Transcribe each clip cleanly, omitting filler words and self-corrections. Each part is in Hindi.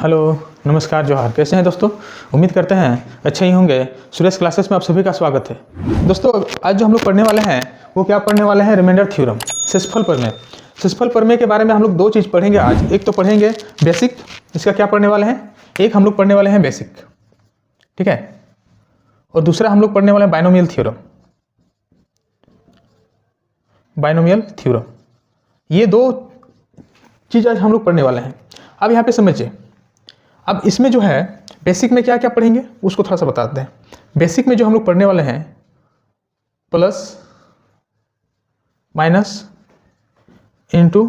हेलो, नमस्कार, जोहार। कैसे हैं दोस्तों? उम्मीद करते हैं अच्छे ही होंगे। सुरेश क्लासेस में आप सभी का स्वागत है। दोस्तों, आज जो हम लोग पढ़ने वाले हैं वो क्या पढ़ने वाले हैं? रिमाइंडर थ्योरम, शेषफल प्रमेय। शेषफल प्रमेय के बारे में हम लोग दो चीज़ पढ़ेंगे आज। एक तो पढ़ेंगे बेसिक, इसका क्या पढ़ने वाले हैं, एक हम लोग पढ़ने वाले हैं बेसिक, ठीक है, और दूसरा हम लोग पढ़ने वाले हैं बाइनोमियल थ्योरम। बाइनोमियल थ्योरम, ये दो चीज़ आज हम लोग पढ़ने वाले हैं। अब यहाँ पे समझिए, अब इसमें जो है बेसिक में क्या क्या पढ़ेंगे उसको थोड़ा सा बताते हैं। बेसिक में जो हम लोग पढ़ने वाले हैं प्लस, माइनस, इनटू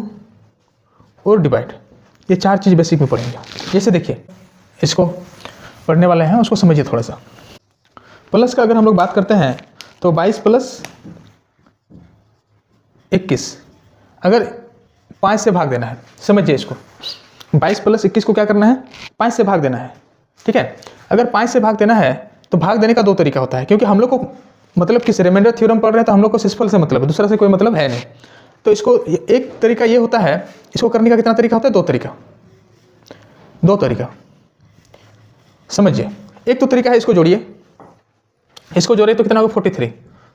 और डिवाइड, ये चार चीज़ बेसिक में पढ़ेंगे। जैसे देखिए, इसको पढ़ने वाले हैं, उसको समझिए थोड़ा सा। प्लस का अगर हम लोग बात करते हैं तो 22 प्लस 21, अगर 5 से भाग देना है, समझिए इसको, 22 प्लस 21 को क्या करना है? 5 से भाग देना है, ठीक है। अगर 5 से भाग देना है तो भाग देने का दो तरीका होता है, क्योंकि हम लोग को मतलब किस रिमाइंडर थ्योरम पढ़ रहे हैं तो हम लोग को शेषफल से मतलब है, दूसरा से कोई मतलब है नहीं। तो इसको एक तरीका ये होता है, इसको करने का कितना तरीका होता है? दो तरीका समझिए। एक तो तरीका है, इसको जोड़िए, इसको जोड़िए तो कितना होगा?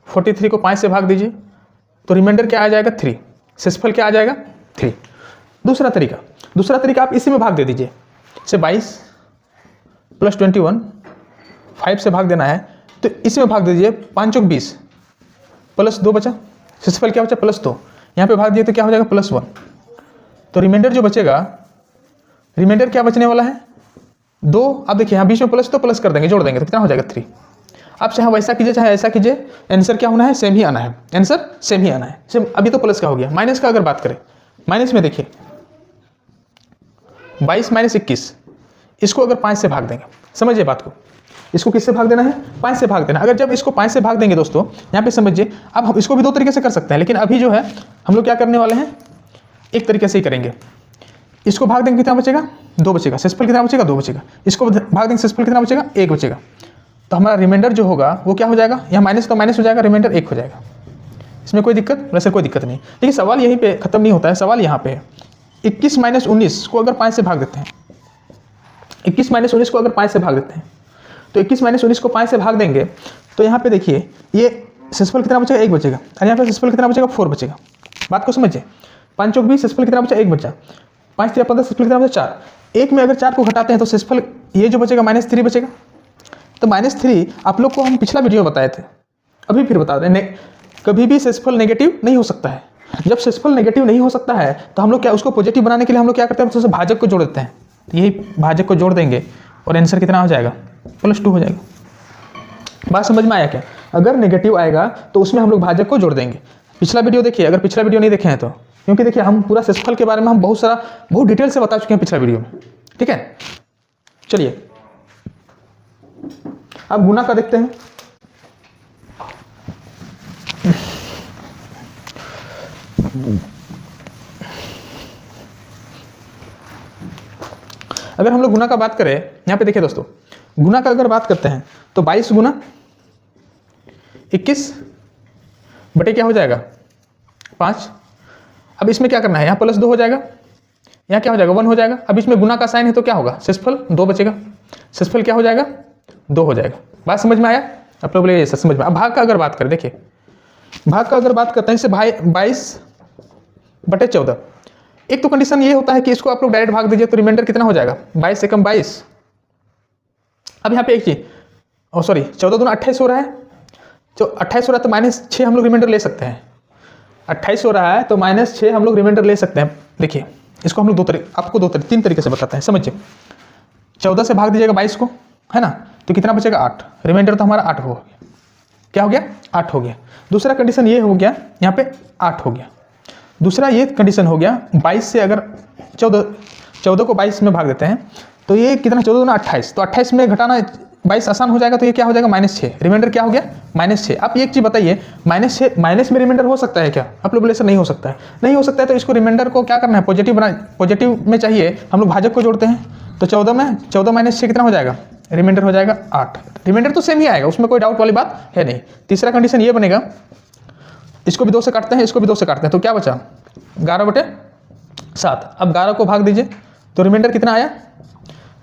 43 को 5 से भाग दीजिए तो रिमाइंडर क्या आ जाएगा? 3। शेषफल क्या आ जाएगा? 3। दूसरा तरीका आप इसी में भाग दे दीजिए, से 22 प्लस 21, 5 से भाग देना है तो इसी में भाग दे दीजिए, 5 चौक 20 प्लस 2 बचा, शेषफल क्या बचा? प्लस 2। यहाँ पे भाग दिए तो क्या हो जाएगा? प्लस 1। तो रिमाइंडर जो बचेगा, रिमाइंडर क्या बचने वाला है? 2। अब देखिए यहाँ बीच में प्लस, तो प्लस कर देंगे, जोड़ देंगे तो कितना हो जाएगा? 3। आप चाहे वैसा कीजिए चाहे ऐसा कीजिए, आंसर क्या होना है? सेम ही आना है, आंसर सेम ही आना है। सेम अभी तो प्लस का हो गया। माइनस का अगर बात करें, माइनस में देखिए 22 माइनस 21, इसको अगर 5 से भाग देंगे, समझिए बात को, इसको किससे भाग देना है? 5 से भाग देना। अगर जब इसको 5 से भाग देंगे दोस्तों, यहाँ पे समझिए, अब हम इसको भी दो तरीके से कर सकते हैं, लेकिन अभी जो है हम लोग क्या करने वाले हैं, एक तरीके से ही करेंगे। इसको भाग देंगे कितना बचेगा? 2 बचेगा। शेषफल कितना बचेगा? 2 बचेगा। इसको भाग देंगे, शेषफल कितना बचेगा? 1 बचेगा। तो हमारा रिमाइंडर जो होगा वो क्या हो जाएगा? यहाँ माइनस तो माइनस हो जाएगा, रिमाइंडर 1 हो जाएगा। इसमें कोई दिक्कत? वैसे कोई दिक्कत नहीं। लेकिन सवाल यहीं पे खत्म नहीं होता है, सवाल यहाँ पे है 21 माइनस 19 को अगर 5 से भाग देते हैं, 21 माइनस 19 को अगर 5 से भाग देते हैं तो 21 माइनस 19 को 5 से भाग देंगे तो यहाँ पे देखिए ये शेषफल कितना बचेगा? 1 बचेगा। और यहाँ पे शेषफल कितना बचेगा? 4 बचेगा। बात को समझिए, 5 चौक 20, शेषफल कितना बचा? 1 बचा। 5 3 15, शेषफल कितना बचा? 4। 1 में अगर 4 को घटाते हैं तो शेषफल ये जो बचेगा -3 बचेगा। तो -3 आप लोग को हम पिछला वीडियो में बताए थे, अभी फिर बता दें, कभी भी शेषफल नेगेटिव नहीं हो सकता है। जब शेषफल नेगेटिव नहीं हो सकता है तो हम लोग क्या, उसको पॉजिटिव बनाने के लिए हम लोग क्या करते हैं? उससे भाजक को जोड़ देते हैं। यही भाजक को जोड़ देंगे और आंसर कितना हो जाएगा? +2 हो जाएगा। बात समझ में आया क्या? अगर नेगेटिव आएगा तो उसमें हम लोग भाजक को जोड़ देंगे। पिछला वीडियो देखिए, अगर पिछला वीडियो नहीं देखे हैं तो, क्योंकि देखिए हम पूरा शेषफल के बारे में हम बहुत डिटेल से बता चुके हैं पिछला वीडियो में, ठीक है। चलिए अब गुना का देखते हैं। अगर हम लोग गुना का बात करें, यहाँ पे देखिए दोस्तों, गुना का अगर बात करते हैं तो 22 गुना 21 बटे क्या हो जाएगा? 5। अब इसमें क्या करना है? यहाँ +2 हो जाएगा, यहाँ क्या हो जाएगा? 1 हो जाएगा। अब इसमें गुना का साइन है तो क्या होगा? शेषफल 2 बचेगा। शेषफल क्या हो जाएगा? 2 हो जाएगा। बात समझ में आया? आप लोग बोले समझ में। अब भाग का अगर बात करें, देखिए भाग का अगर बात करते हैं, जैसे 22 बटे 14, एक तो कंडीशन ये होता है कि इसको आप लोग डायरेक्ट भाग दीजिए तो रिमाइंडर कितना हो जाएगा? 22 से कम 22। अब यहाँ पे एक चीज, 14 दूना 28 हो रहा है, जो 28 हो रहा है तो -6 हम लोग रिमाइंडर ले सकते हैं। 28 हो रहा है तो -6 हम लोग रिमाइंडर ले सकते हैं। देखिए इसको हम लोग आपको 3 तरीके से बताते हैं, समझिए। 14 से भाग दीजिएगा 22 को, है ना, तो कितना बचेगा? 8। रिमाइंडर तो हमारा 8 हो गया। क्या हो गया? 8 हो गया। दूसरा कंडीशन ये हो गया, यहाँ पे 8 हो गया। दूसरा ये कंडीशन हो गया, 22 से अगर 14 को 22 में भाग देते हैं तो ये कितना? 14 दूना 28, तो 28 में घटाना 22 आसान हो जाएगा, तो ये क्या हो जाएगा? -6। रिमाइंडर क्या हो गया? -6। आप एक चीज़ बताइए, -6 माइनस में रिमाइंडर हो सकता है क्या? आप लोग बोले सर नहीं हो सकता है। नहीं हो सकता है तो इसको रिमाइंडर को क्या करना है? पॉजिटिव में चाहिए, हम लोग भाजक को जोड़ते हैं। तो 14 में 14 -6 कितना हो जाएगा? रिमाइंडर हो जाएगा 8। रिमाइंडर तो सेम ही आएगा, उसमें कोई डाउट वाली बात है नहीं। तीसरा कंडीशन ये बनेगा, इसको भी 2 से काटते हैं, इसको भी 2 से काटते हैं, तो क्या बचा? 11/7। अब 11 को भाग दीजिए तो रिमाइंडर कितना आया?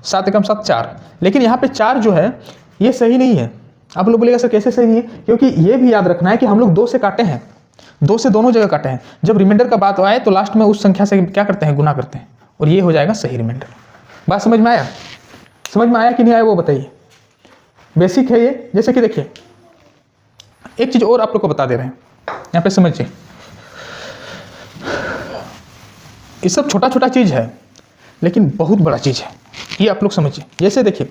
7 एकम 7 4, लेकिन यहाँ पे 4 जो है ये सही नहीं है। आप लोग बोलेगा सर कैसे सही नहीं है, क्योंकि ये भी याद रखना है कि हम लोग 2 से काटे हैं, 2 से दोनों जगह काटे हैं। जब रिमाइंडर का बात आए तो लास्ट में उस संख्या से क्या करते हैं, गुना करते हैं, और ये हो जाएगा सही रिमाइंडर। बात समझ में आया? समझ में आया कि नहीं आया वो बताइए। बेसिक है ये। जैसे कि देखिए एक चीज़ और आप लोग को बता दे रहे हैं, यहाँ पे समझिए। ये सब छोटा छोटा चीज़ है लेकिन बहुत बड़ा चीज़ है, ये आप लोग समझिए। जैसे देखिए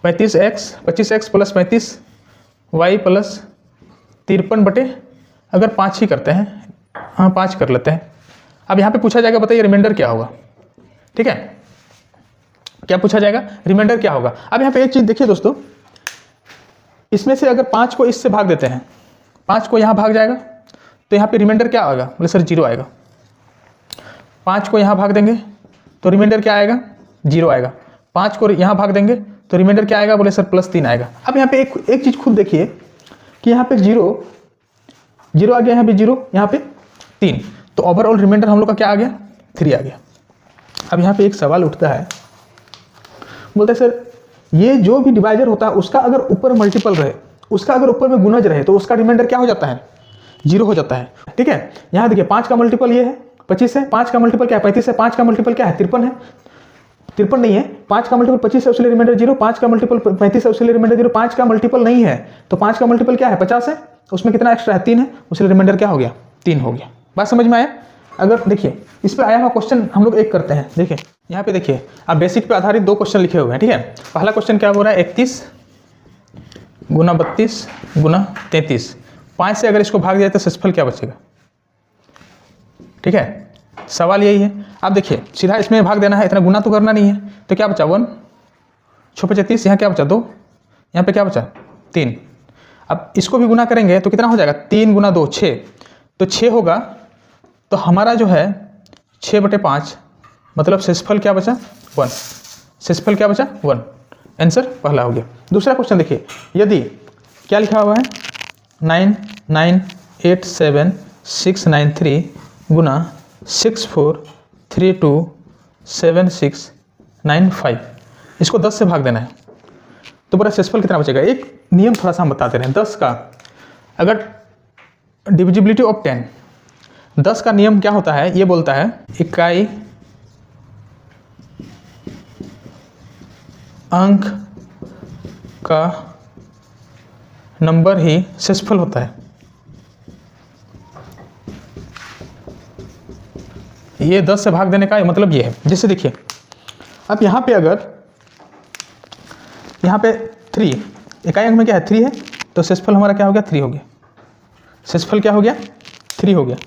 25x प्लस 35y प्लस 53 बटे अगर 5 ही करते हैं, हाँ 5 कर लेते हैं। अब यहाँ पे पूछा जाएगा बताइए रिमाइंडर क्या होगा, ठीक है, क्या पूछा जाएगा, रिमाइंडर क्या होगा। अब यहाँ पे एक चीज़ देखिए दोस्तों, इसमें से अगर 5 को इससे भाग देते हैं, 5 को यहाँ भाग जाएगा तो यहाँ पे रिमाइंडर क्या आएगा, बोले सर 0 आएगा। 5 को यहाँ भाग देंगे तो रिमाइंडर क्या आएगा, 0 आएगा। 5 को यहाँ भाग देंगे तो रिमाइंडर क्या आएगा, बोले सर +3 आएगा। अब यहाँ पे एक चीज़ खुद देखिए कि यहाँ पे 0 आ गया, यहाँ पे 0, यहाँ पे 3, तो ओवरऑल रिमाइंडर हम लोग का क्या आ गया, 3 आ गया। अब यहाँ पे एक सवाल उठता है, बोलते हैं सर ये जो भी डिवाइजर होता है उसका अगर ऊपर मल्टीपल रहे, उसका अगर ऊपर में गुणज रहे तो उसका रिमाइंडर क्या हो जाता है, 0 हो जाता है, ठीक है। यहाँ देखिए 5 का मल्टीपल ये है 25 है, 5 का मल्टीपल क्या है 35 है, 5 का मल्टीपल क्या है 53 है, 53 नहीं है, 5 का मल्टीपल 25 है उसके लिए रिमाइंडर 0, 5 का मल्टीपल 35 है उसके लिए रिमाइंडर 0, 5 का मल्टीपल नहीं है तो 5 का मल्टीपल क्या है 50 है, उसमें कितना एक्स्ट्रा है 3 है, उसके लिए रिमाइंडर क्या हो गया 3 हो गया। बात समझ में आया? अगर देखिए इस पर आया हुआ क्वेश्चन हम लोग एक करते हैं, देखिए यहाँ पे देखिए आप बेसिक पे आधारित 2 क्वेश्चन लिखे हुए हैं, ठीक है। पहला क्वेश्चन क्या हो रहा है 31 गुना 32 गुना 33, 5 से अगर इसको भाग दिया तो शेषफल क्या बचेगा, ठीक है, सवाल यही है। आप देखिए सीधा इसमें भाग देना है, इतना गुना तो करना नहीं है, तो क्या बचा 1 6 35, यहाँ क्या बचा 2, यहाँ पे क्या बचा 3। अब इसको भी गुना करेंगे तो कितना हो जाएगा 3 गुना 2 6, तो 6 होगा, तो हमारा जो है 6/5 मतलब शेषफल क्या बचा 1, शेषफल क्या बचा 1, आंसर पहला हो गया। दूसरा क्वेश्चन देखिए, यदि क्या लिखा हुआ है 9987693 गुना 64327695, इसको 10 से भाग देना है तो पूरा शेषफल कितना बचेगा। एक नियम थोड़ा सा हम बताते रहे, 10 का अगर डिविजिबिलिटी ऑफ 10, 10 का नियम क्या होता है, ये बोलता है इकाई अंक का नंबर ही शेषफल होता है। ये 10 से भाग देने का मतलब ये है। जैसे देखिए अब यहाँ पे अगर यहाँ पे 3, इकाई अंक में क्या है 3 है, तो शेषफल हमारा क्या हो गया 3 हो गया, शेषफल क्या हो गया 3 हो गया।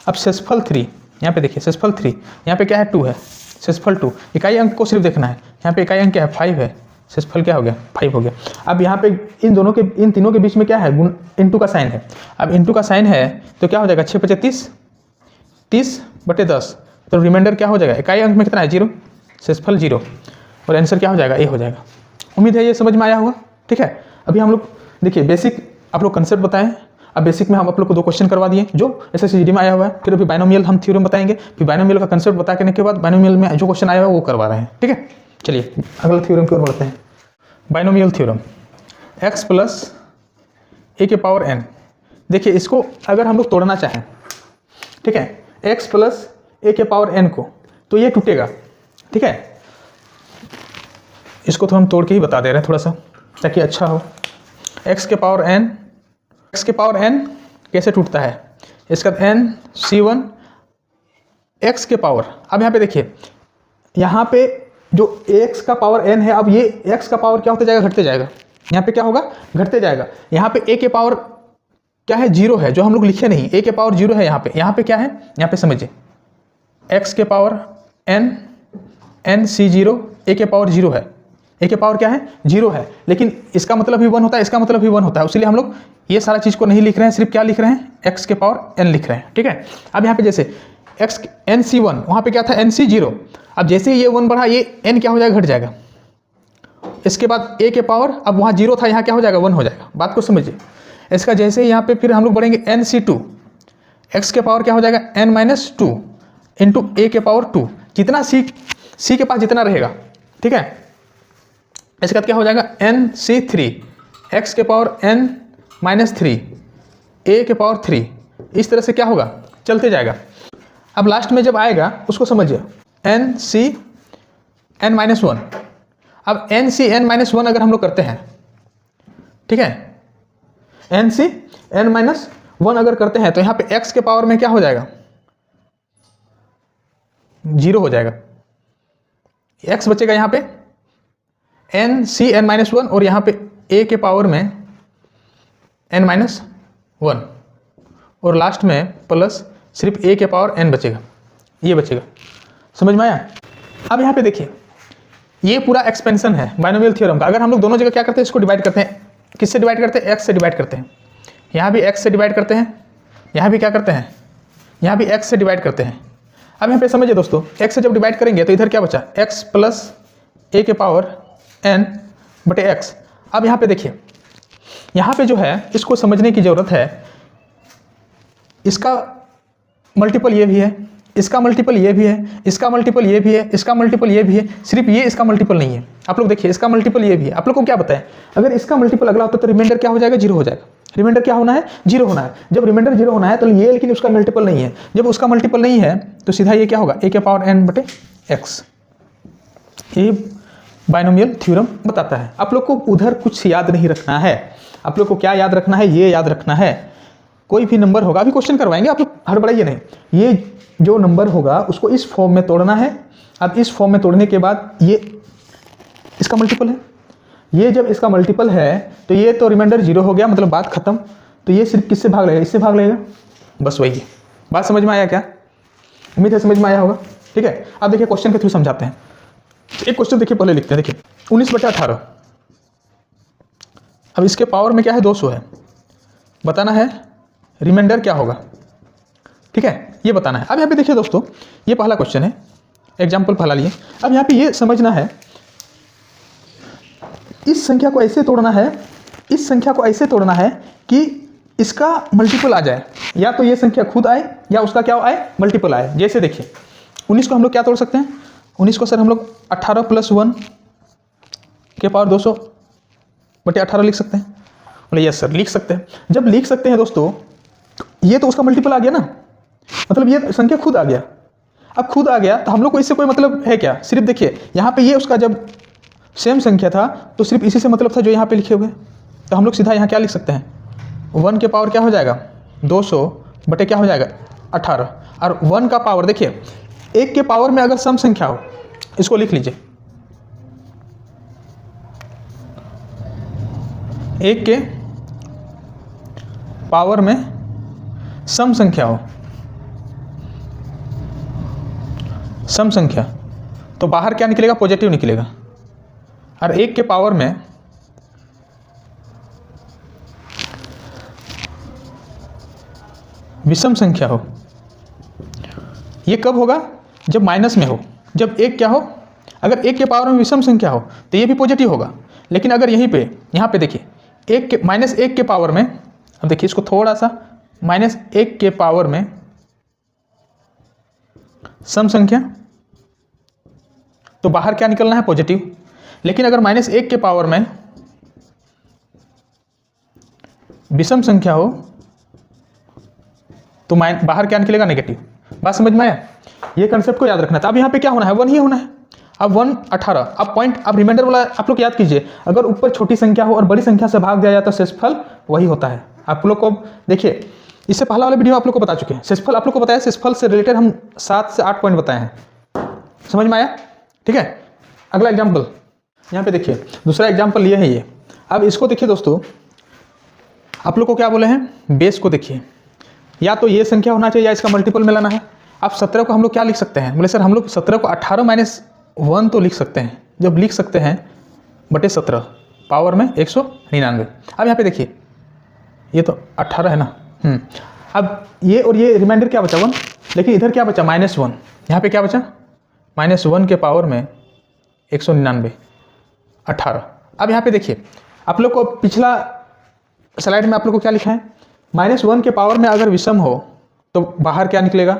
अब शेषफल 3, यहाँ पे देखिए शेषफल 3, यहाँ पे क्या है 2 है, शेषफल 2, इकाई अंक को सिर्फ देखना है, यहाँ पे इकाई अंक क्या है 5 है, शेषफल क्या हो गया 5 हो गया। अब यहाँ पे इन तीनों के बीच में क्या है इनटू का साइन है, अब इनटू का साइन है तो क्या हो जाएगा 6 25 30/10, तो रिमाइंडर क्या हो जाएगा, इकाई अंक में कितना है 0, शेषफल 0, और आंसर क्या हो जाएगा ए हो जाएगा। उम्मीद है ये समझ में आया होगा, ठीक है। अभी हम लोग देखिए बेसिक आप लोग कंसेप्ट बताएं, अब बेसिक में हम आप लोग को 2 क्वेश्चन करवा दिए जो SSCGD में आया हुआ है, फिर अभी बाइनोमियल हम थ्योरम बताएंगे, फिर बाइनोमियल का कंसेप्ट बता करने के बाद बाइनोमियल में जो क्वेश्चन आया हुआ है वो करवा रहे हैं, ठीक है। चलिए अगला थ्योरम की ओर बढ़ते हैं। Binomial theorem x plus a के पावर n, देखिए इसको अगर हम लोग तोड़ना चाहें, ठीक है, x प्लस a के पावर n को, तो ये टूटेगा, ठीक है। इसको तो हम तोड़ के ही बता दे रहे हैं थोड़ा सा ताकि अच्छा हो। x के पावर n कैसे टूटता है, इसका n c1 x के पावर, अब यहाँ पे देखिए यहाँ पे जो x का पावर n है, अब ये x का पावर क्या होते जाएगा घटते जाएगा, यहाँ पे क्या होगा घटते जाएगा। यहाँ पे a के पावर क्या है 0 है, जो हम लोग लिखे नहीं, a के पावर 0 है, यहाँ पे क्या है, यहाँ पे समझिए x के पावर n c0, a के पावर 0 है, a के पावर क्या है 0 है, लेकिन इसका मतलब भी 1 होता है, इसका मतलब भी 1 होता है, इसलिए हम लोग ये सारा चीज़ को नहीं लिख रहे हैं, सिर्फ क्या लिख रहे हैं x के पावर n लिख रहे हैं, ठीक है। अब यहाँ पे जैसे x nc1, वहाँ पे क्या था nc0, अब जैसे ही ये 1 बढ़ा ये n क्या हो जाएगा घट जाएगा, इसके बाद a के पावर, अब वहाँ 0 था यहाँ क्या हो जाएगा 1 हो जाएगा, बात को समझिए। इसका जैसे ही यहाँ पे फिर हम लोग बढ़ेंगे nc2, x के पावर क्या हो जाएगा n - 2 इंटू a के पावर 2, जितना c सी के पास जितना रहेगा, ठीक है, इसके बाद क्या हो जाएगा NC3 x के पावर n माइनस 3 a के पावर 3, इस तरह से क्या होगा चलते जाएगा। अब लास्ट में जब आएगा उसको समझिए NCn माइनस 1। अब NCn माइनस 1 अगर हम लोग करते हैं, ठीक है, NCn माइनस 1 अगर करते हैं तो यहाँ पे x के पावर में क्या हो जाएगा 0 हो जाएगा, x बचेगा यहाँ पे NCn माइनस 1 और यहाँ पे a के पावर में n माइनस 1 और लास्ट में प्लस सिर्फ a के पावर n बचेगा, ये बचेगा। समझ में आया? अब यहाँ पे देखिए ये पूरा एक्सपेंशन है बाइनोमियल थ्योरम का। अगर हम लोग दोनों जगह क्या करते हैं, इसको डिवाइड करते हैं, किससे डिवाइड करते हैं, x से डिवाइड करते हैं। यहाँ भी x से डिवाइड करते हैं, यहाँ भी क्या करते हैं, यहाँ भी x से डिवाइड करते हैं। अब यहाँ पे समझिए दोस्तों, x से जब डिवाइड करेंगे तो इधर क्या बचा x प्लस a के पावर n बटे x। अब यहाँ पे देखिए, यहाँ पे जो है इसको समझने की ज़रूरत है, इसका मल्टीपल ये भी है, इसका मल्टीपल ये भी है, इसका मल्टीपल ये भी है, इसका मल्टीपल ये भी है, सिर्फ ये इसका मल्टीपल नहीं है। आप लोग देखिए इसका मल्टीपल ये भी है। आप लोग को क्या पता है, अगर इसका मल्टीपल अगला होता तो रिमाइंडर क्या हो जाएगा 0 हो जाएगा। रिमाइंडर क्या होना है 0 होना है। जब रिमाइंडर 0 होना है तो ये लेकिन उसका मल्टीपल नहीं है। जब उसका मल्टीपल नहीं है तो सीधा ये क्या होगा a के पावर n बटे x। ये बाइनोमियल थ्योरम बताता है। आप लोग को उधर कुछ याद नहीं रखना है, आप लोग को क्या याद रखना है, ये याद रखना है। कोई भी नंबर होगा, अभी क्वेश्चन करवाएंगे, आप लोग हड़बड़ाइए नहीं। ये जो नंबर होगा उसको इस फॉर्म में तोड़ना है। अब इस फॉर्म में तोड़ने के बाद ये इसका मल्टीपल है, ये जब इसका मल्टीपल है तो ये तो रिमाइंडर 0 हो गया, मतलब बात खत्म। तो ये सिर्फ किससे भाग लेगा, इससे भाग लेगा, बस वही है। बात समझ में आया क्या? उम्मीद है समझ में आया होगा। ठीक है, अब देखिए क्वेश्चन के थ्रू समझाते हैं। एक क्वेश्चन देखिए पहले लिखते हैं। देखिए 19/18, अब इसके पावर में क्या है 200 है, बताना है रिमाइंडर क्या होगा। ठीक है, ये बताना है। अब यहाँ पे देखिए दोस्तों, ये पहला क्वेश्चन है, एग्जाम्पल पहला लिए। अब यहाँ पे ये समझना है, इस संख्या को ऐसे तोड़ना है, इस संख्या को ऐसे तोड़ना है कि इसका मल्टीपल आ जाए, या तो ये संख्या खुद आए या उसका क्या आए मल्टीपल आए। जैसे देखिए 19 को हम लोग क्या तोड़ सकते हैं, 19 को सर हम लोग 18 + 1 के पावर 200 बटे 18 लिख सकते हैं। बोले यस सर लिख सकते हैं। जब लिख सकते हैं दोस्तों, ये तो उसका मल्टीपल आ गया ना, मतलब ये संख्या खुद आ गया। अब खुद आ गया तो हम लोग को इससे कोई मतलब है क्या? सिर्फ देखिए यहाँ पे ये उसका जब सेम संख्या था तो सिर्फ इसी से मतलब था जो यहाँ पे लिखे हुए। तो हम लोग सीधा यहाँ क्या लिख सकते हैं, 1 के पावर क्या हो जाएगा 200 बटे क्या हो जाएगा 18। और 1 का पावर देखिए, 1 के पावर में अगर सम संख्या हो, इसको लिख लीजिए, 1 के पावर में सम संख्या हो, सम संख्या, तो बाहर क्या निकलेगा पॉजिटिव निकलेगा। और 1 के पावर में विषम संख्या हो, ये कब होगा जब माइनस में हो। जब 1 क्या हो, अगर 1 के पावर में विषम संख्या हो तो ये भी पॉजिटिव होगा। लेकिन अगर यहीं पे यहाँ पे देखिए -1 के पावर में, अब देखिए इसको थोड़ा सा, -1 के पावर में सम संख्या, तो बाहर क्या निकलना है पॉजिटिव। लेकिन अगर -1 के पावर में विषम संख्या हो तो बाहर क्या निकलेगा नेगेटिव। बात समझ में आया? ये कंसेप्ट को याद रखना था। अब यहाँ पे क्या होना है 1 ही होना है। अब 1 18, अब पॉइंट, अब रिमाइंडर वाला आप लोग याद कीजिए, अगर ऊपर छोटी संख्या हो और बड़ी संख्या से भाग दिया जाए तो शेषफल वही होता है। आप लोग को देखिए, इससे पहला वाला वीडियो आप लोग को बता चुके हैं। शेषफल आप लोग को बताया, शेषफल से रिलेटेड हम 7 से 8 पॉइंट बताए हैं। समझ में आया? ठीक है, अगला एग्जाम्पल यहाँ पे देखिए, दूसरा एग्जाम्पल ये है ये। अब इसको देखिए दोस्तों, आप लोग को क्या बोले हैं, बेस को देखिए, या तो ये संख्या होना चाहिए या इसका मल्टीपल में लाना है। अब 17 को हम लोग क्या लिख सकते हैं, बोले सर हम लोग 17 को 18 - 1 तो लिख सकते हैं। जब लिख सकते हैं बटे 17 पावर में 199। अब यहाँ पे देखिए, ये तो 18 है ना, अब ये और ये रिमाइंडर क्या बचा 1, लेकिन इधर क्या बचा -1, यहाँ पे क्या बचा -1 के पावर में 199 18। अब यहाँ पे देखिए, आप लोग को पिछला स्लाइड में आप लोग को क्या लिखा है, -1 के पावर में अगर विषम हो तो बाहर क्या निकलेगा,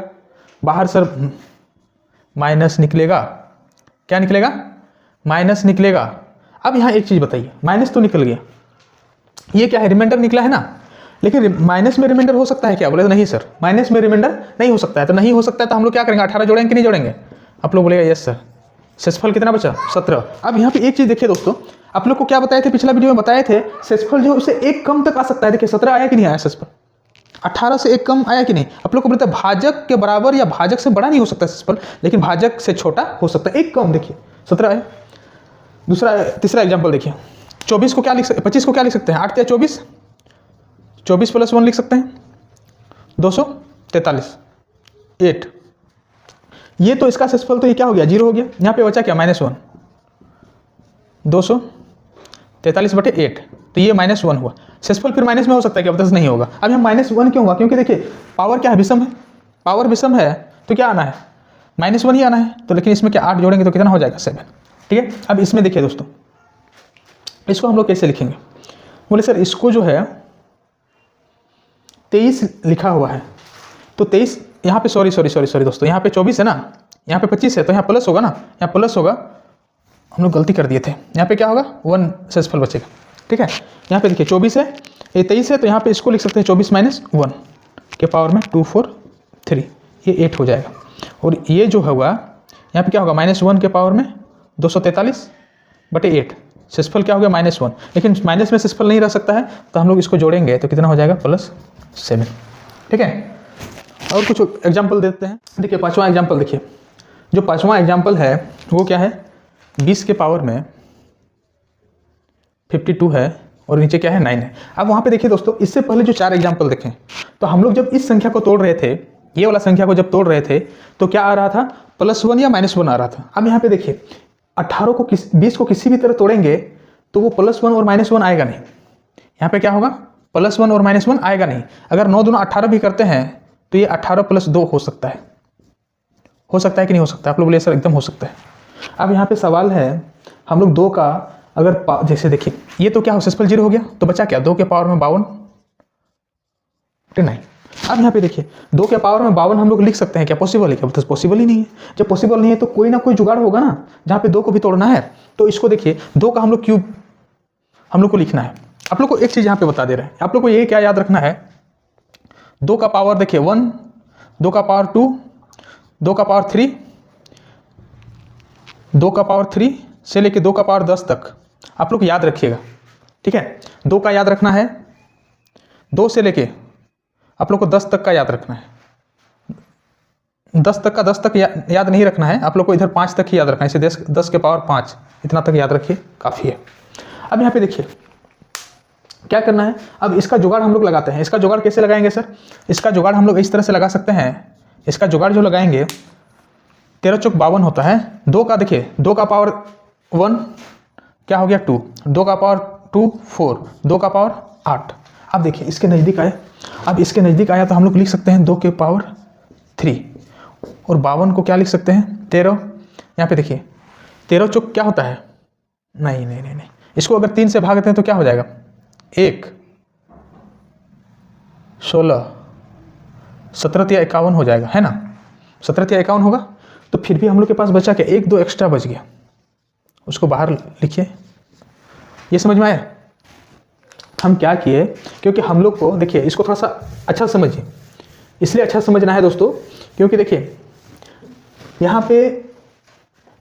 बाहर सर माइनस निकलेगा, क्या निकलेगा? माइनस निकलेगा। अब यहाँ एक चीज़ बताइए, माइनस तो निकल गया, ये क्या है? रिमाइंडर निकला है ना, लेकिन माइनस में रिमाइंडर हो सकता है क्या? बोले तो नहीं सर, माइनस में रिमाइंडर नहीं हो सकता है। तो नहीं हो सकता है तो हम लोग क्या करेंगे? 18 जोड़ेंगे कि नहीं जोड़ेंगे? आप लोग बोलेगा यस सर। शेषफल कितना बचा? 17। अब यहाँ पे एक चीज़ देखिए दोस्तों, आप लोग को क्या बताए थे पिछला वीडियो में? बताए थे शेषफल जो उससे एक कम तक आ सकता है। देखिए 17 आया कि नहीं आया शेषफल? 18 से एक कम आया कि नहीं? आप लोग को बोलते हैं भाजक के बराबर या भाजक से बड़ा नहीं हो सकता शेषफल, लेकिन भाजक से छोटा हो सकता है, एक कम। देखिए 17 आया। तीसरा एग्जाम्पल देखिए, 24 को क्या लिख सकते, 25 को क्या लिख सकते हैं? 8 या 24, 24 + 1 लिख सकते हैं, 243, 8। ये तो इसका शेषफल तो ये क्या हो गया? 0 हो गया। यहाँ पे बचा क्या? -1, 243/8, तो ये -1 हुआ। शेषफल फिर माइनस में हो सकता है क्या? बता नहीं होगा। अब यहाँ -1 क्यों हुआ? क्योंकि देखिए पावर क्या है? विषम है। पावर विषम है तो क्या आना है? -1 ही आना है। तो लेकिन इसमें क्या 8 जोड़ेंगे तो कितना हो जाएगा? 7। ठीक है। अब इसमें देखिए दोस्तों, इसको हम लोग कैसे लिखेंगे? बोले सर इसको जो है 23 लिखा हुआ है, तो 23 यहाँ पे सॉरी दोस्तों, यहाँ पे 24 है ना, यहाँ पे 25 है, तो यहाँ प्लस होगा ना, यहाँ प्लस होगा। हम लोग गलती कर दिए थे। यहाँ पे क्या होगा? 1 शेषफल बचेगा। ठीक है। यहाँ पे देखिए 24 है, ये 23 है, तो यहाँ पे इसको लिख सकते हैं 24 - 1 के पावर में 2 4 3, ये 8 हो जाएगा। और ये जो होगा यहाँ पे क्या होगा? -1 के पावर में 243/8। शेषफल क्या हो गया? -1। लेकिन माइनस में शेषफल नहीं रह सकता है, तो हम लोग इसको जोड़ेंगे तो कितना हो जाएगा? +7। ठीक है। और कुछ एग्जाम्पल देते हैं। देखिए 5वां एग्जाम्पल देखिए, जो 5वां एग्जाम्पल है वो क्या है? 20 के पावर में 52 है और नीचे क्या है? 9 है। अब वहाँ पे देखिए दोस्तों, इससे पहले जो 4 एग्जाम्पल देखें, तो हम लोग जब इस संख्या को तोड़ रहे थे, ये वाला संख्या को जब तोड़ रहे थे, तो क्या आ रहा था? +1 या -1 आ रहा था। अब यहाँ पे देखिए 20 को किसी भी तरह तोड़ेंगे तो वो +1 और -1 आएगा नहीं। यहाँ पे क्या होगा? +1 और -1 आएगा नहीं। अगर 9 दूना 18 भी करते हैं तो ये 18 + 2 हो सकता है। हो सकता है कि नहीं हो सकता? आप लोग बोले सर एकदम हो सकता है। अब यहाँ पे सवाल है, हम लोग 2 का अगर जैसे देखिए ये तो क्या हो? शेषफल 0 हो गया, तो बचा क्या? 2 के पावर में 52/9। अब यहाँ पे देखिए 2 के पावर में 52 हम लोग लिख सकते हैं क्या? पॉसिबल है क्या? तो पॉसिबल ही नहीं है। जब पॉसिबल नहीं है तो कोई ना कोई जुगाड़ होगा ना, जहाँ पे 2 को भी तोड़ना है। तो इसको देखिए 2 का हम लोग क्यूब हम लोग को लिखना है। आप लोग को एक चीज़ यहाँ पे बता दे रहे हैं, आप लोग को ये क्या याद रखना है? 2 का पावर देखिए 1, 2 का पावर 2, 2 का पावर 3, 2 का पावर 3 से लेके 2 का पावर 10 तक आप लोग याद रखिएगा। ठीक है। 2 का याद रखना है, 2 से लेके आप लोग को 10 तक का याद रखना है। 10 तक का 10 तक याद नहीं रखना है, आप लोग को इधर 5 तक ही याद रखना है। इसे 10 के पावर 5 इतना तक याद रखिए, काफ़ी है। अब यहाँ पे देखिए क्या करना है? अब इसका जुगाड़ हम लोग लगाते हैं। इसका जुगाड़ कैसे लगाएंगे सर? इसका जुगाड़ हम लोग इस तरह से लगा सकते हैं। इसका जुगाड़ जो लगाएंगे, 13 चौक 52 होता है। 2 का देखिए 2 का पावर 1 क्या हो गया? 2, 2 का पावर 2 4, 2 का पावर 8। अब देखिए इसके नज़दीक आए, अब इसके नज़दीक आया तो हम लोग लिख सकते हैं 2 के पावर 3 और 52 को क्या लिख सकते हैं? 13। यहाँ पे देखिए 13 चौक क्या होता है? नहीं, इसको अगर 3 से भागते हैं तो क्या हो जाएगा? 1 16 17 या 51 हो जाएगा, है ना? 17 या 51 होगा। तो फिर भी हम लोग के पास बचा क्या? 1 2 एक्स्ट्रा बच गया, उसको बाहर लिखिए। ये समझ में आया? हम क्या किए, क्योंकि हम लोग को देखिए इसको थोड़ा सा अच्छा समझिए। इसलिए अच्छा समझना है दोस्तों, क्योंकि देखिए यहाँ पे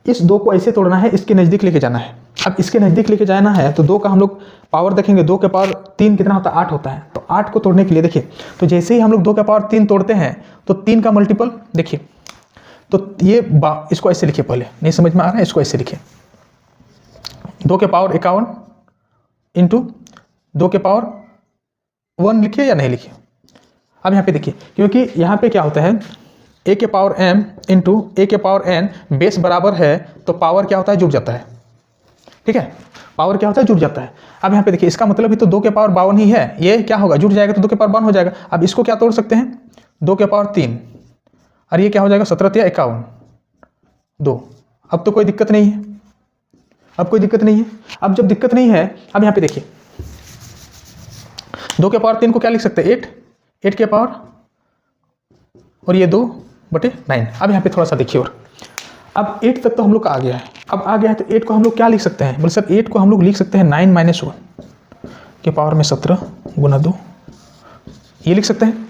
इस 2 को ऐसे तोड़ना है, इसके नज़दीक लेके जाना है। अब इसके नज़दीक लेके जाना है तो 2 का हम लोग पावर देखेंगे, 2 के पावर 3 कितना होता है? 8 होता है। तो 8 को तोड़ने के लिए देखिए, तो जैसे ही हम लोग 2 के पावर 3 तोड़ते हैं तो 3 का मल्टीपल देखिए, तो ये इसको ऐसे लिखिए। पहले नहीं समझ में आ रहा है, इसको ऐसे लिखिए, 2 के पावर 51 इंटू 2 के पावर 1 लिखिए या नहीं लिखिए। अब यहाँ पे देखिए, क्योंकि यहाँ पे क्या होता है, a के पावर m इंटू a के पावर n बेस बराबर है, तो पावर क्या होता है? जुड़ जाता है। ठीक है, पावर क्या होता है? जुड़ जाता है। अब यहाँ पे देखिए इसका मतलब ही तो 2 के पावर 52 ही है, ये क्या होगा? जुड़ जाएगा तो 2 के पावर 52 हो जाएगा। अब इसको क्या तोड़ सकते हैं? 2 के पावर 3 और ये क्या हो जाएगा? 17 या 51 2। अब तो कोई दिक्कत नहीं है, अब कोई दिक्कत नहीं है। अब जब दिक्कत नहीं है, अब यहाँ पे देखिए 2 के पावर 3 को क्या लिख सकते हैं? 8 के पावर और ये 2/9। अब यहाँ पे थोड़ा सा देखिए, और अब 8 तक तो हम लोग का आ गया है। अब आ गया है तो 8 को हम लोग क्या लिख सकते हैं? बोले सर 8 को हम लोग लिख सकते हैं 9 - 1 के पावर में 17 गुना 2, ये लिख सकते हैं।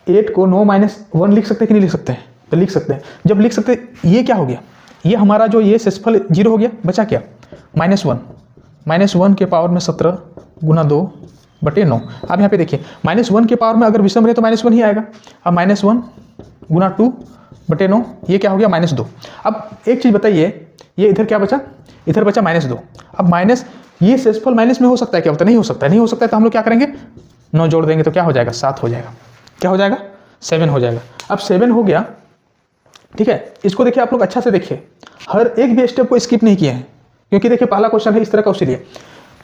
8 को 9 - 1 लिख सकते हैं कि नहीं लिख सकते हैं? तो लिख सकते हैं। जब लिख सकते हैं, ये क्या हो गया? ये हमारा जो ये शेषफल 0 हो गया, बचा क्या? -1 - 1 के पावर में 17 गुना 2/9। अब यहाँ पे देखिए -1 के पावर में अगर विषम रहे तो -1 ही आएगा। अब -1 गुना 2/9, ये क्या हो गया? -2। अब एक चीज़ बताइए, ये इधर क्या बचा? इधर बचा -2। अब माइनस, ये शेषफल माइनस में हो सकता है क्या? होता नहीं हो सकता है, नहीं हो सकता है तो हम लोग क्या करेंगे? 9 जोड़ देंगे तो क्या हो जाएगा? 7 हो जाएगा। क्या हो जाएगा? 7 हो जाएगा। अब 7 हो गया, ठीक है। इसको देखिए आप लोग अच्छा से देखिए, हर एक भी स्टेप को स्किप नहीं किए हैं, क्योंकि देखिए पहला क्वेश्चन है इस तरह का, उसीलिए।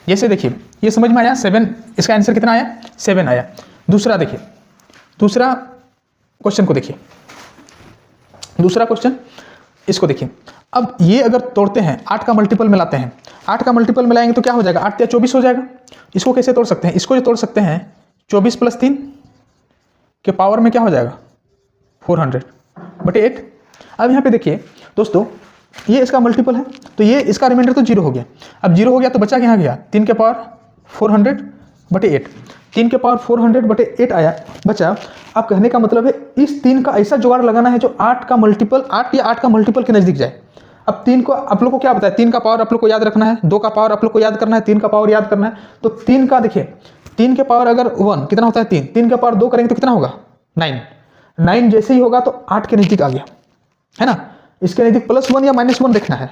जैसे देखिए ये समझ में आया, 7, इसका आंसर कितना आया? 7 आया। दूसरा देखिए, दूसरा क्वेश्चन को देखिए, दूसरा क्वेश्चन इसको देखिए। अब ये अगर तोड़ते हैं, 8 का मल्टीपल मिलाते हैं, 8 का मल्टीपल मिलाएंगे तो क्या हो जाएगा? 8 या 24 हो जाएगा। इसको कैसे तोड़ सकते हैं? इसको जो तोड़ सकते हैं 24 + 3 के पावर में क्या हो जाएगा? 400/8। अब यहाँ पे देखिए दोस्तों, ये इसका मल्टीपल है तो ये इसका रिमाइंडर तो 0 हो गया। अब 0 हो गया तो बचा क्या गया? 3 के पावर 400/8। 3 के पावर 400/8 आया, बचा। अब कहने का मतलब है इस 3 का ऐसा जुगाड़ लगाना है जो 8 का मल्टीपल, 8 या 8 का मल्टीपल के नज़दीक जाए। अब 3 को आप लोग को क्या बताया? 3 का पावर आप लोग को याद रखना है, 2 का पावर आप लोग को याद करना है, 3 का पावर याद करना है। तो 3 का देखिए, 3 के पावर अगर 1 कितना होता है? 3। 3 के पावर 2 करेंगे तो कितना होगा? 9। 9 जैसे ही होगा तो 8 के नज़दीक आ गया, है ना। इसके नज़दीक +1 या -1 देखना है,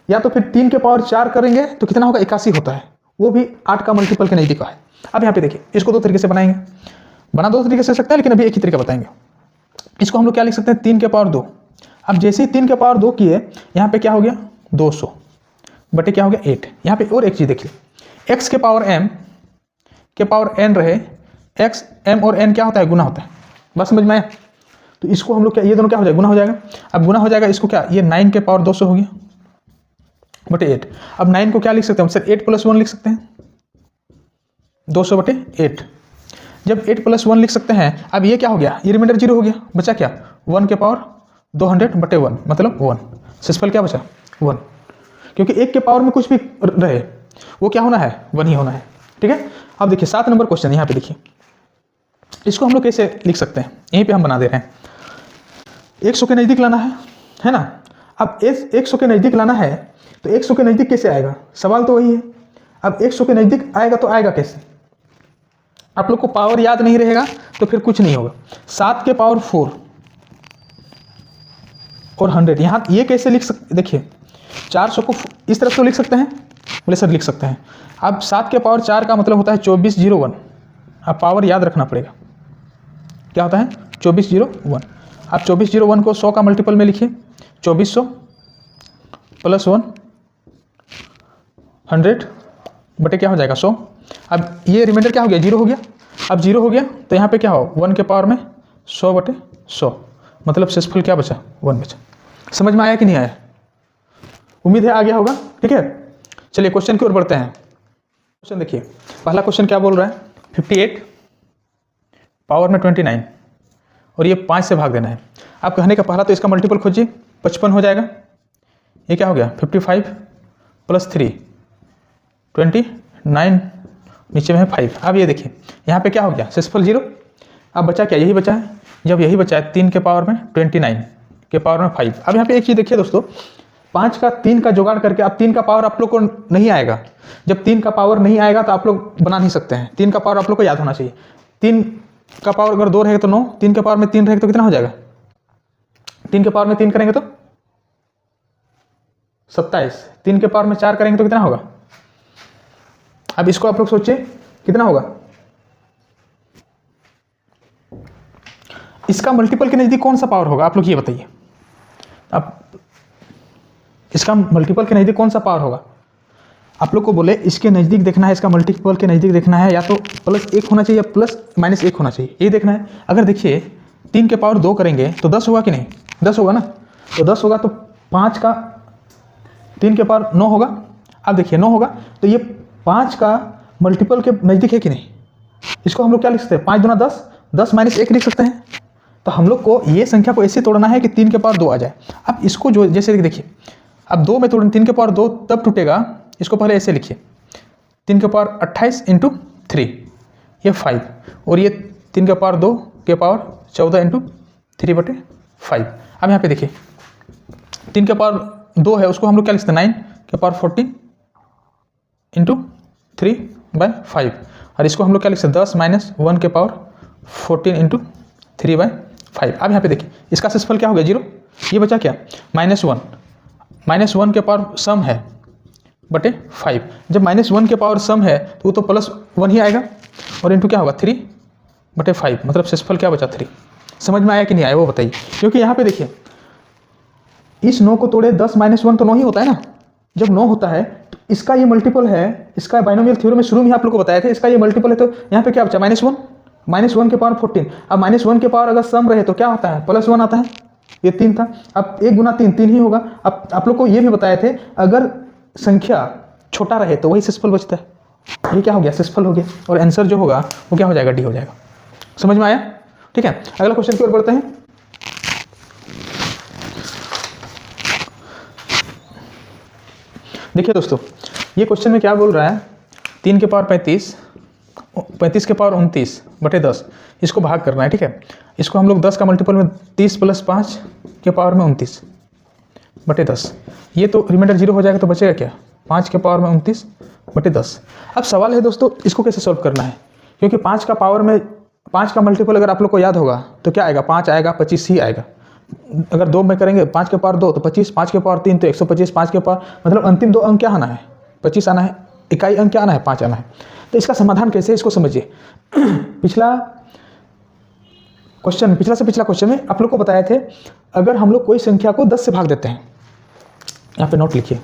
या तो फिर 3 के पावर 4 करेंगे तो कितना होगा? 81 होता है, वो भी 8 का मल्टीपल के नज़दीक है। अब यहाँ पे देखिए, इसको 2 तरीके से बनाएंगे, बना 2 तरीके से सकते हैं, लेकिन अभी एक ही तरीका बताएंगे। इसको हम लोग क्या लिख सकते हैं? 3 के पावर 2। अब जैसे ही 3 के पावर 2 किए, यहाँ पे क्या हो गया? 200 बटे क्या हो गया? 8। यहाँ पे और एक चीज़ देखिए, x के पावर m के पावर n रहे, x m और n क्या होता है? गुना होता है। बस समझ में आया? तो इसको हम लोग क्या, ये दोनों क्या हो जाएगा? गुना हो जाएगा। अब गुना हो जाएगा, इसको क्या, ये 9 के पावर 200 हो गया बटे 8। अब 9 को क्या लिख सकते हैं सर? 8 + 1 लिख सकते हैं, 200/8। जब 8 + 1 लिख सकते हैं, अब ये क्या हो गया? ये रिमाइंडर 0 हो गया, बचा क्या? 1 के पावर 200/1 मतलब 1। शेषफल क्या बचा? 1, क्योंकि 1 के पावर में कुछ भी रहे वो क्या होना है? 1 ही होना है, ठीक है। अब देखिए 7 नंबर क्वेश्चन, यहाँ पे देखिए, इसको हम लोग कैसे लिख सकते हैं? यहीं पे हम बना दे रहे हैं। 100 के नज़दीक लाना है ना। अब 100 के नज़दीक लाना है तो 100 के नज़दीक कैसे आएगा? सवाल तो वही है। अब 100 के नज़दीक आएगा तो आएगा कैसे? आप लोग को पावर याद नहीं रहेगा तो फिर कुछ नहीं होगा। 7 के पावर 4 और 100, यहाँ ये कैसे लिख सकते? देखिए 400 को इस तरफ तो लिख सकते हैं, बोले सर लिख सकते हैं। अब 7 के पावर 4 का मतलब होता है 2401। अब पावर याद रखना पड़ेगा, क्या होता है? 2401। आप 2401 को 100 का मल्टीपल में लिखिए, 2400 + 1 100 बटे क्या हो जाएगा? 100। अब ये रिमाइंडर क्या हो गया? 0 हो गया। अब 0 हो गया तो यहाँ पे क्या हो? 1 के पावर में 100/100 मतलब शेषफल क्या बचा? 1 बचा। समझ में आया कि नहीं आया? उम्मीद है आ गया होगा, ठीक है। चलिए क्वेश्चन की ओर बढ़ते हैं। क्वेश्चन देखिए, पहला क्वेश्चन क्या बोल रहा है? 58 पावर में 29 और ये 5 से भाग देना है। आप कहने का पहला तो इसका मल्टीपल खोजिए, 55 हो जाएगा। ये क्या हो गया? 55 + 3 29, नीचे में है 5। अब ये देखिए यहाँ पे क्या हो गया? शेषफल 0। अब बचा क्या? यही बचा है। जब यही बचा है 3 के पावर में 29 के पावर में 5। अब यहाँ पे एक चीज़ देखिए दोस्तों, 5 का 3 का जुगाड़ करके, अब 3 का पावर आप लोग को नहीं आएगा। जब 3 का पावर नहीं आएगा तो आप लोग बना नहीं सकते हैं। 3 का पावर आप लोग को याद होना चाहिए। 3 का पावर अगर 2 रहेगा तो 9, 3 के पावर में 3 रहेगा तो कितना हो जाएगा? 3 के पावर में 3 करेंगे तो 27, 3 के पावर में 4 करेंगे तो कितना होगा? अब इसको आप लोग सोचिए कितना होगा? इसका मल्टीपल के नज़दीक कौन सा पावर होगा? आप लोग ये बताइए। अब इसका मल्टीपल के नज़दीक कौन सा पावर होगा? आप लोग को बोले इसके नज़दीक देखना है, इसका मल्टीपल के नज़दीक देखना है, या तो +1 होना चाहिए या +-1 होना चाहिए, ये देखना है। अगर देखिए 3 के पावर 2 करेंगे तो 10 होगा कि नहीं? 10 होगा ना। तो 10 होगा तो 5 का 3 के पावर 9 होगा। अब देखिए 9 होगा तो ये 5 का मल्टीपल के नज़दीक है कि नहीं? इसको हम लोग क्या लिख सकते हैं? 5 दूना 10, 10 - 1 लिख सकते हैं। तो हम लोग को ये संख्या को ऐसे तोड़ना है कि 3 के पावर 2 आ जाए। अब इसको जो जैसे देखिए, अब 2 में तोड़ना, 3 के पावर 2 तब टूटेगा, इसको पहले ऐसे लिखिए, 3 के पावर 28 इंटू 3, ये 5, और ये 3 के पावर 2 के पावर 14 इंटू 3/5। अब यहाँ पे देखिए 3 के पावर 2 है, उसको हम लोग क्या लिख सकते हैं, 9 के पावर 14 इंटू 3/5, और इसको हम लोग क्या लिख सकते हैं, 10 माइनस 1 के पावर 14 इंटू 3/5। अब यहाँ पे देखिए इसका शेषफल क्या हो गया, 0। ये बचा क्या, -1 के पावर सम है बटे 5। जब -1 के पावर सम है तो वो तो +1 ही आएगा, और इंटू क्या होगा 3/5, मतलब शेषफल क्या बचा 3। समझ में आया कि नहीं आया वो बताइए। क्योंकि यहाँ पे देखिए इस 9 को तोड़े 10 माइनस 1 तो 9 ही होता है ना। जब 9 होता है तो इसका ये मल्टीपल है, इसका बाइनोमियल थ्योरम में शुरू में आप लोग को बताया था, इसका ये मल्टीपल है, तो यहाँ पे क्या बचा -1 के पावर 14। अब -1 के पावर अगर सम रहे तो क्या होता है, +1 आता है, ये 3 था। अब 1 गुना 3 ही होगा। अब आप लोग को ये भी बताए थे अगर संख्या छोटा रहे तो वही शेषफल बचता है। ये क्या हो गया, शेषफल हो गया, और आंसर जो होगा वो क्या हो जाएगा, डी हो जाएगा। समझ में आया, ठीक है। अगला क्वेश्चन की ओर बढ़ते हैं। देखिए दोस्तों, ये क्वेश्चन में क्या बोल रहा है, 3 के पावर 35 के पावर 29 बटे 10, इसको भाग करना है, ठीक है। इसको हम लोग 10 का मल्टीपल में 30 + 5 के पावर में 29 बटे 10, ये तो रिमाइंडर 0 हो जाएगा, तो बचेगा क्या, 5 के पावर में 29 बटे 10। अब सवाल है दोस्तों इसको कैसे सॉल्व करना है, क्योंकि 5 का पावर में 5 का मल्टीपल अगर आप लोग को याद होगा तो क्या आएगा, 5 आएगा, 25 ही आएगा। अगर 2 में करेंगे 5 के पावर 2 तो 25, 5 के पावर 3 तो 125, 5 के पावर, मतलब अंतिम 2 अंक क्या आना है, 25 आना है, इकाई अंक क्या आना है, 5 आना है। तो इसका समाधान कैसे है इसको समझिए। पिछला से पिछला क्वेश्चन में आप लोग को बताए थे, अगर हम लोग कोई संख्या को 10 से भाग देते हैं, यहाँ पे नोट लिखिए,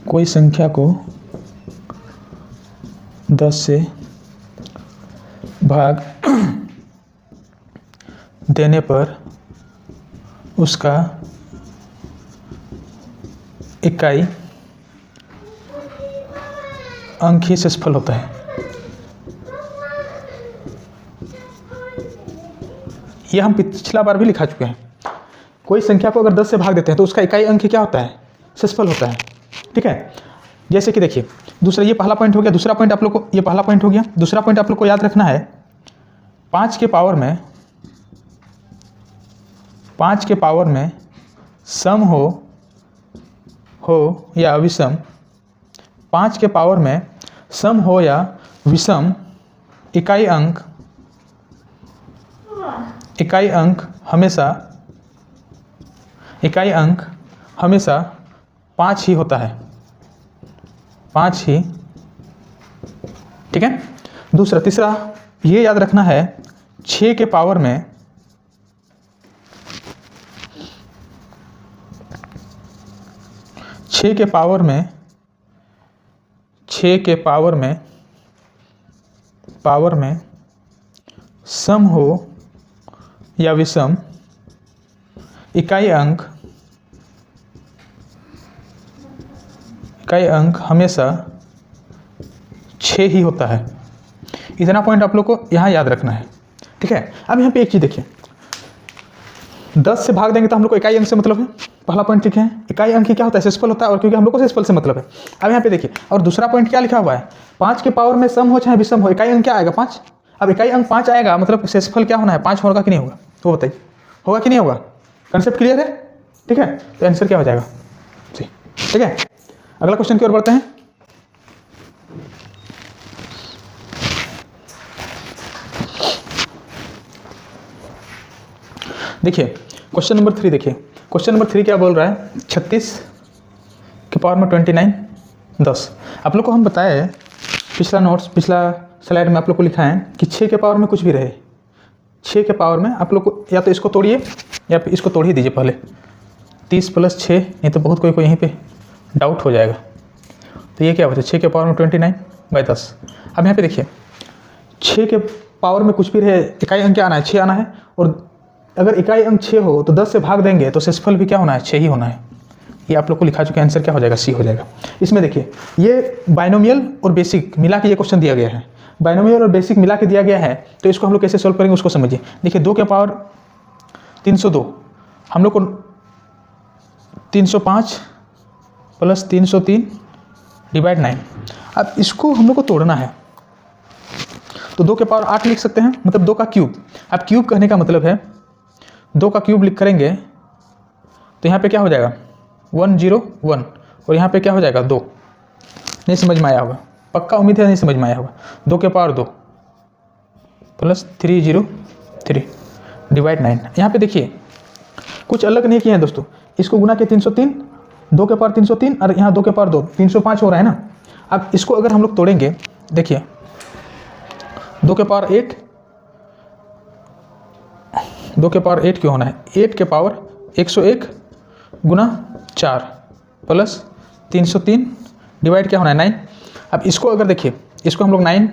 कोई संख्या को 10 से भाग देने पर उसका इकाई अंक ही शेषफल होता है। यह हम पिछला बार भी लिखा चुके हैं। कोई संख्या को अगर 10 से भाग देते हैं तो उसका इकाई अंक क्या होता है, शेषफल होता है, ठीक है। जैसे कि देखिए दूसरा, ये पहला पॉइंट हो गया, दूसरा पॉइंट आप लोग को, ये पहला पॉइंट हो गया, दूसरा पॉइंट आप लोग को याद रखना है, 5 के पावर में सम हो या विषम, 5 के पावर में सम हो या विषम इकाई अंक हमेशा 5 ही होता है, 5 ही, ठीक है। तीसरा ये याद रखना है, 6 के पावर में 6 के पावर में सम हो या विषम इकाई अंक हमेशा 6 ही होता है। इतना पॉइंट आप लोग को यहाँ याद रखना है, ठीक है। अब यहाँ पे एक चीज़ देखिए, 10 से भाग देंगे तो हम लोग को इकाई अंक से मतलब है, पहला पॉइंट ठीक है। इकाई अंक क्या होता है, शेषफल होता है, और क्योंकि हम लोग को शेषफल से मतलब है। अब यहाँ पे देखिए, और दूसरा पॉइंट क्या लिखा हुआ है, 5 के पावर में सम हो चाहे विषम हो, इकाई अंक क्या आएगा, 5। अब इकाई अंक 5 आएगा, मतलब शेषफल क्या होना है, 5 होगा कि नहीं होगा, वो बताइए, होगा कि नहीं होगा। कंसेप्ट क्लियर है, ठीक है। तो आंसर क्या हो जाएगा, जी, ठीक है। अगला क्वेश्चन की ओर बढ़ते हैं। देखिए क्वेश्चन नंबर 3, देखिए क्वेश्चन नंबर 3 क्या बोल रहा है, 36 के पावर में 29 10। आप लोग को हम बताए पिछला स्लाइड में आप लोग को लिखा है कि 6 के पावर में कुछ भी रहे, 6 के पावर में आप लोग को या तो इसको तोड़िए या फिर इसको तोड़ ही दीजिए पहले, 30 + 6, नहीं तो बहुत कोई यहीं पे डाउट हो जाएगा। तो ये क्या होता है, 6 के पावर में 29/10। अब यहाँ पे देखिए 6 के पावर में कुछ भी रहे, इकाई अंक क्या आना है, 6 आना है, और अगर इकाई अंक 6 हो तो 10 से भाग देंगे तो शेषफल भी क्या होना है, 6 ही होना है। ये आप लोग को लिखा चुके आंसर क्या हो जाएगा, सी हो जाएगा। इसमें देखिए ये बाइनोमियल और बेसिक मिला के ये क्वेश्चन दिया गया है, बाइनोमियल और बेसिक मिला के दिया गया है, तो इसको हम लोग कैसे सॉल्व करेंगे उसको समझिए। देखिए 2 के पावर 302 हम लोग को 305 प्लस 303 डिवाइड 9। अब इसको हम लोग को तोड़ना है, तो 2 के पावर 8 लिख सकते हैं, मतलब 2 का क्यूब। अब क्यूब कहने का मतलब है 2 का क्यूब लिख करेंगे तो यहाँ पे क्या हो जाएगा 101, और यहाँ पे क्या हो जाएगा 2। नहीं समझ में आया होगा, पक्का उम्मीद है नहीं समझ में आया होगा। 2 के पावर 2 प्लस 303 डिवाइड 9। यहाँ पे देखिए कुछ अलग नहीं किए हैं दोस्तों, इसको गुना के 303, 2 के पावर 303 और यहाँ 2 के पावर 2 305 हो रहा है ना। अब इसको अगर हम लोग तोड़ेंगे, देखिए 2 के पावर 8, 2 के पावर 8 क्यों होना है, 8 के पावर 101 गुना 4 प्लस 303 डिवाइड क्या होना है 9। अब इसको अगर देखिए, इसको हम लोग 9